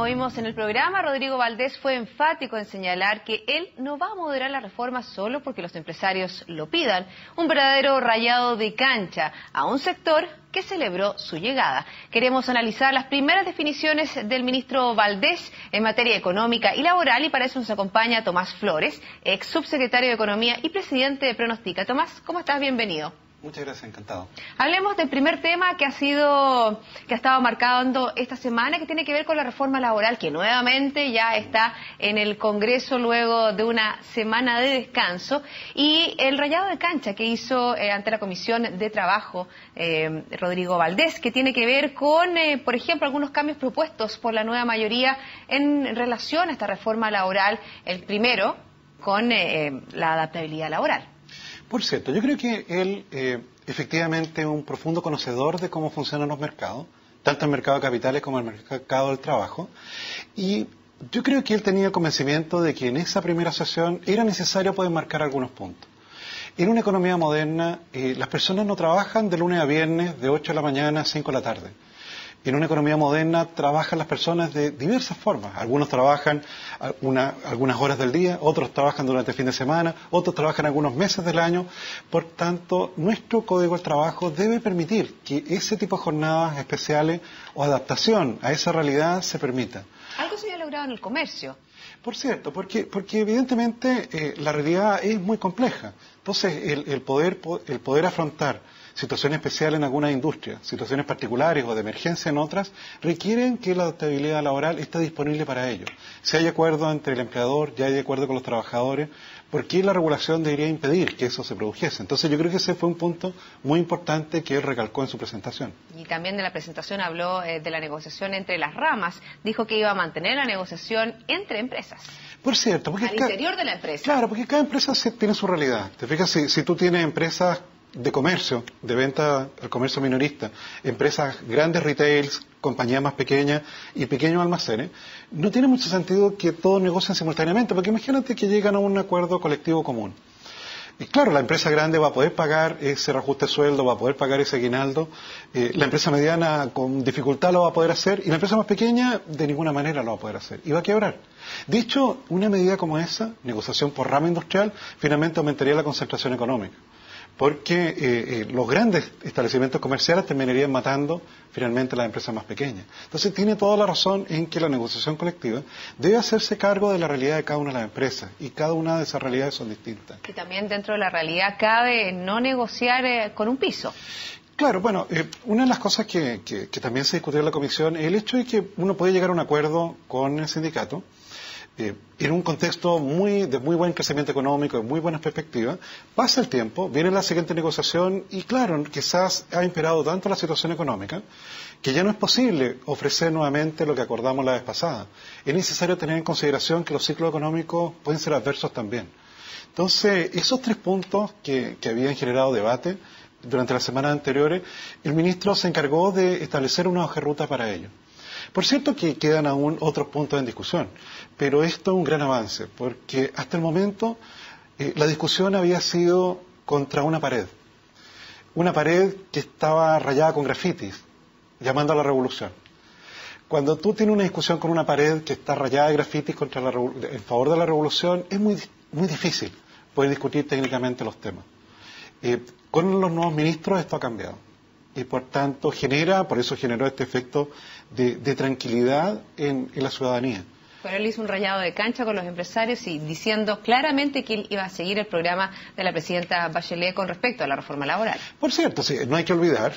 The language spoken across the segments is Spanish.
vimos en el programa, Rodrigo Valdés fue enfático en señalar que él no va a moderar la reforma solo porque los empresarios lo pidan. Un verdadero rayado de cancha a un sector que celebró su llegada. Queremos analizar las primeras definiciones del ministro Valdés en materia económica y laboral, y para eso nos acompaña Tomás Flores, ex subsecretario de Economía y presidente de Pronostica. Tomás, ¿cómo estás? Bienvenido. Muchas gracias, encantado. Hablemos del primer tema que ha estado marcando esta semana, que tiene que ver con la reforma laboral, que nuevamente ya está en el Congreso luego de una semana de descanso, y el rayado de cancha que hizo ante la Comisión de Trabajo Rodrigo Valdés, que tiene que ver con, por ejemplo, algunos cambios propuestos por la nueva mayoría en relación a esta reforma laboral. El primero, con la adaptabilidad laboral. Por cierto, yo creo que él efectivamente es un profundo conocedor de cómo funcionan los mercados, tanto el mercado de capitales como el mercado del trabajo, y yo creo que él tenía el convencimiento de que en esa primera sesión era necesario poder marcar algunos puntos. En una economía moderna, las personas no trabajan de lunes a viernes, de 8 de la mañana a 5 de la tarde. En una economía moderna trabajan las personas de diversas formas. Algunos trabajan algunas horas del día, otros trabajan durante el fin de semana, otros trabajan algunos meses del año. Por tanto, nuestro Código del Trabajo debe permitir que ese tipo de jornadas especiales o adaptación a esa realidad se permita. Algo se había logrado en el comercio. Por cierto, porque evidentemente la realidad es muy compleja. Entonces, el poder afrontar situaciones especiales en algunas industrias, situaciones particulares o de emergencia en otras, requieren que la adaptabilidad laboral esté disponible para ello. Si hay acuerdo entre el empleador, ya hay acuerdo con los trabajadores, ¿por qué la regulación debería impedir que eso se produjese? Entonces yo creo que ese fue un punto muy importante que él recalcó en su presentación. Y también de la presentación habló de la negociación entre las ramas, dijo que iba a mantener la negociación entre empresas. Por cierto, porque al interior de la empresa. Claro, porque cada empresa tiene su realidad. Te fijas, si tú tienes empresas de comercio, de venta al comercio minorista, empresas grandes retails, compañías más pequeñas y pequeños almacenes, no tiene mucho sentido que todos negocien simultáneamente, porque imagínate que llegan a un acuerdo colectivo común. Y claro, la empresa grande va a poder pagar ese reajuste de sueldo, va a poder pagar ese aguinaldo, la empresa mediana con dificultad lo va a poder hacer, y la empresa más pequeña de ninguna manera lo va a poder hacer, y va a quebrar. De hecho, una medida como esa, negociación por rama industrial, finalmente aumentaría la concentración económica, porque los grandes establecimientos comerciales terminarían matando finalmente a las empresas más pequeñas. Entonces tiene toda la razón en que la negociación colectiva debe hacerse cargo de la realidad de cada una de las empresas, y cada una de esas realidades son distintas. Y también dentro de la realidad cabe no negociar con un piso. Claro, bueno, una de las cosas que también se discutió en la comisión es el hecho de que uno puede llegar a un acuerdo con el sindicato, en un contexto de muy buen crecimiento económico, de muy buenas perspectivas. Pasa el tiempo, viene la siguiente negociación y claro, quizás ha imperado tanto la situación económica que ya no es posible ofrecer nuevamente lo que acordamos la vez pasada. Es necesario tener en consideración que los ciclos económicos pueden ser adversos también. Entonces, esos tres puntos que habían generado debate durante las semanas anteriores, el ministro se encargó de establecer una hoja de ruta para ello. Por cierto que quedan aún otros puntos en discusión, pero esto es un gran avance, porque hasta el momento la discusión había sido contra una pared que estaba rayada con grafitis, llamando a la revolución. Cuando tú tienes una discusión con una pared que está rayada de grafitis en favor de la revolución, es muy difícil poder discutir técnicamente los temas. Con los nuevos ministros esto ha cambiado. Y por tanto por eso generó este efecto de tranquilidad en la ciudadanía. Pero él hizo un rayado de cancha con los empresarios y diciendo claramente que él iba a seguir el programa de la presidenta Bachelet con respecto a la reforma laboral. Por cierto, sí, no hay que olvidar,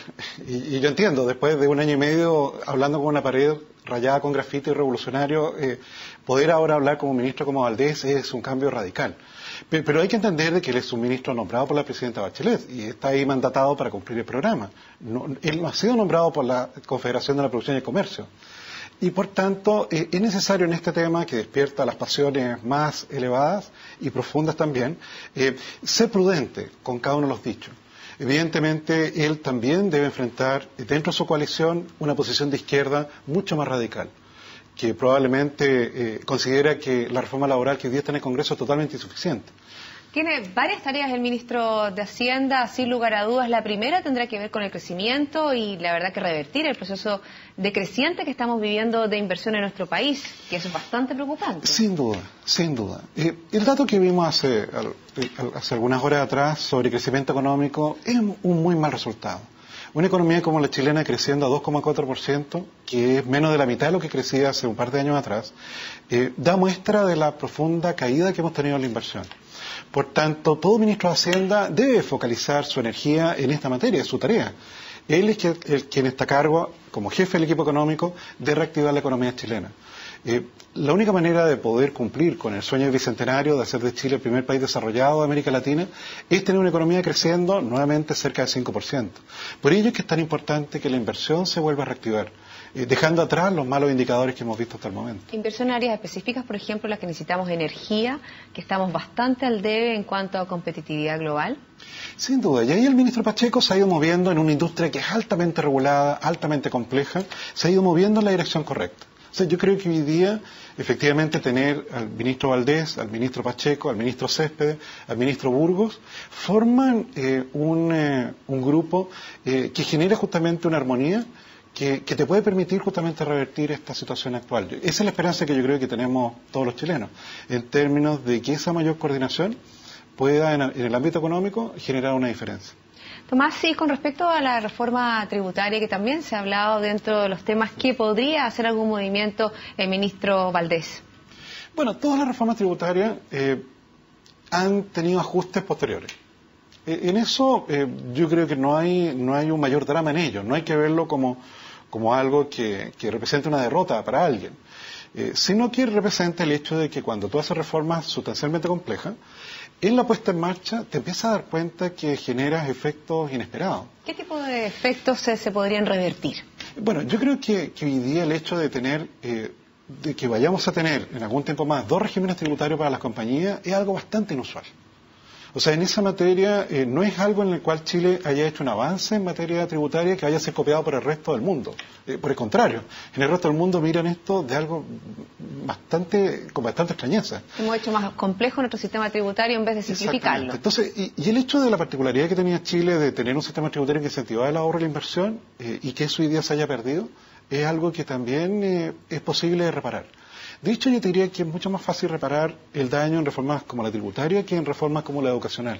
y yo entiendo, después de un año y medio hablando con una pared rayada con grafiti revolucionario, poder ahora hablar como ministro como Valdés es un cambio radical. Pero hay que entender de que él es un ministro nombrado por la presidenta Bachelet y está ahí mandatado para cumplir el programa. Él no ha sido nombrado por la Confederación de la Producción y el Comercio. Y por tanto, es necesario en este tema que despierta las pasiones más elevadas y profundas también, ser prudente con cada uno de los dichos. Evidentemente, él también debe enfrentar dentro de su coalición una posición de izquierda mucho más radical, que probablemente considera que la reforma laboral que hoy día está en el Congreso es totalmente insuficiente. Tiene varias tareas el ministro de Hacienda, sin lugar a dudas. La primera tendrá que ver con el crecimiento y la verdad que revertir el proceso decreciente que estamos viviendo de inversión en nuestro país, que eso es bastante preocupante. Sin duda, sin duda. El dato que vimos hace algunas horas atrás sobre crecimiento económico es un muy mal resultado. Una economía como la chilena creciendo a 2,4%, que es menos de la mitad de lo que crecía hace un par de años atrás, da muestra de la profunda caída que hemos tenido en la inversión. Por tanto, todo ministro de Hacienda debe focalizar su energía en esta materia, es su tarea. Él es quien está a cargo, como jefe del equipo económico, de reactivar la economía chilena. La única manera de poder cumplir con el sueño del bicentenario de hacer de Chile el primer país desarrollado de América Latina es tener una economía creciendo nuevamente cerca del 5%. Por ello es que es tan importante que la inversión se vuelva a reactivar, dejando atrás los malos indicadores que hemos visto hasta el momento. Inversión en áreas específicas, por ejemplo, las que necesitamos energía, que estamos bastante al debe en cuanto a competitividad global. Sin duda, y ahí el ministro Pacheco se ha ido moviendo en una industria que es altamente regulada, altamente compleja, se ha ido moviendo en la dirección correcta. O sea, yo creo que hoy día, efectivamente, tener al ministro Valdés, al ministro Pacheco, al ministro Céspedes, al ministro Burgos, forman un grupo que genera justamente una armonía que te puede permitir justamente revertir esta situación actual. Esa es la esperanza que yo creo que tenemos todos los chilenos, en términos de que esa mayor coordinación pueda, en el ámbito económico, generar una diferencia. Tomás, sí, con respecto a la reforma tributaria, que también se ha hablado dentro de los temas, ¿qué podría hacer algún movimiento el ministro Valdés? Bueno, todas las reformas tributarias han tenido ajustes posteriores. En eso yo creo que no hay un mayor drama en ello, no hay que verlo como algo que represente una derrota para alguien, sino que representa el hecho de que cuando tú haces reformas sustancialmente complejas, en la puesta en marcha te empiezas a dar cuenta que generas efectos inesperados. ¿Qué tipo de efectos se podrían revertir? Bueno, yo creo que hoy día el hecho de tener, de que vayamos a tener en algún tiempo más 2 regímenes tributarios para las compañías es algo bastante inusual. O sea, en esa materia no es algo en el cual Chile haya hecho un avance en materia tributaria que vaya a ser copiado por el resto del mundo. Por el contrario, en el resto del mundo miran esto de algo con bastante extrañeza. Hemos hecho más complejo nuestro sistema tributario en vez de simplificarlo. Entonces, y el hecho de la particularidad que tenía Chile de tener un sistema tributario que incentivaba el ahorro y la inversión y que eso hoy día se haya perdido, es algo que también es posible de reparar. De hecho, yo te diría que es mucho más fácil reparar el daño en reformas como la tributaria que en reformas como la educacional.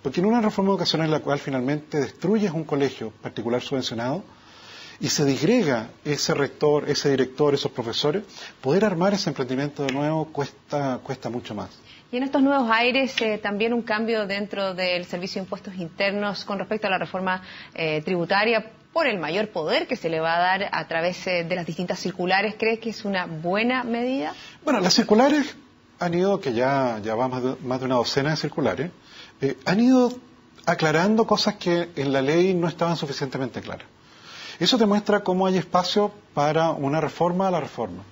Porque en una reforma educacional en la cual finalmente destruyes un colegio particular subvencionado y se disgrega ese rector, ese director, esos profesores, poder armar ese emprendimiento de nuevo cuesta mucho más. Y en estos nuevos aires, también un cambio dentro del Servicio de Impuestos Internos con respecto a la reforma tributaria, por el mayor poder que se le va a dar a través de las distintas circulares. ¿Crees que es una buena medida? Bueno, las circulares han ido, que ya va más de una docena de circulares, han ido aclarando cosas que en la ley no estaban suficientemente claras. Eso demuestra cómo hay espacio para una reforma a la reforma.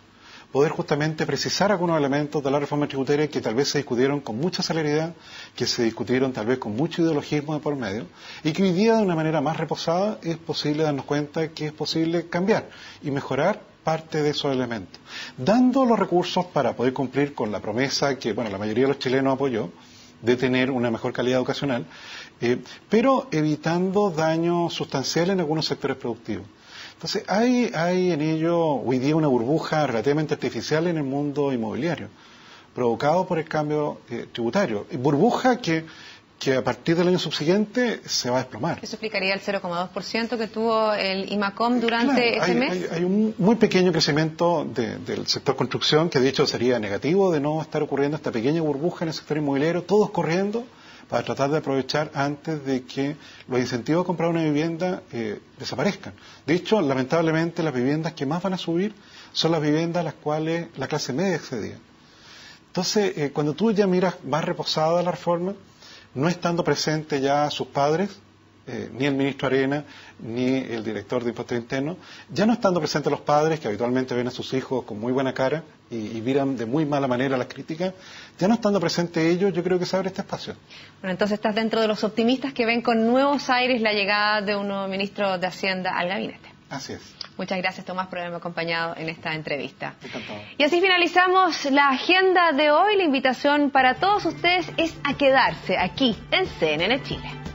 Poder justamente precisar algunos elementos de la reforma tributaria que tal vez se discutieron con mucha celeridad, que se discutieron tal vez con mucho ideologismo de por medio, y que hoy día de una manera más reposada es posible darnos cuenta que es posible cambiar y mejorar parte de esos elementos, dando los recursos para poder cumplir con la promesa que, bueno, la mayoría de los chilenos apoyó, de tener una mejor calidad educacional, pero evitando daños sustanciales en algunos sectores productivos. Entonces, hay en ello hoy día una burbuja relativamente artificial en el mundo inmobiliario, provocado por el cambio tributario. Burbuja que a partir del año subsiguiente se va a desplomar. ¿Eso explicaría el 0,2% que tuvo el IMACOM durante ese mes? Hay un muy pequeño crecimiento del sector construcción, que de hecho sería negativo de no estar ocurriendo esta pequeña burbuja en el sector inmobiliario, todos corriendo para tratar de aprovechar antes de que los incentivos a comprar una vivienda desaparezcan. De hecho, lamentablemente, las viviendas que más van a subir son las viviendas a las cuales la clase media accedía. Entonces, cuando tú ya miras más reposada la reforma, no estando presente ya sus padres, ni el ministro Arena, ni el director de Impuestos Internos, ya no estando presentes los padres, que habitualmente ven a sus hijos con muy buena cara y miran de muy mala manera las críticas, ya no estando presentes ellos, yo creo que se abre este espacio. Bueno, entonces estás dentro de los optimistas que ven con nuevos aires la llegada de un nuevo ministro de Hacienda al gabinete. Así es. Muchas gracias, Tomás, por haberme acompañado en esta entrevista. Encantado. Y así finalizamos la agenda de hoy. La invitación para todos ustedes es a quedarse aquí en CNN Chile.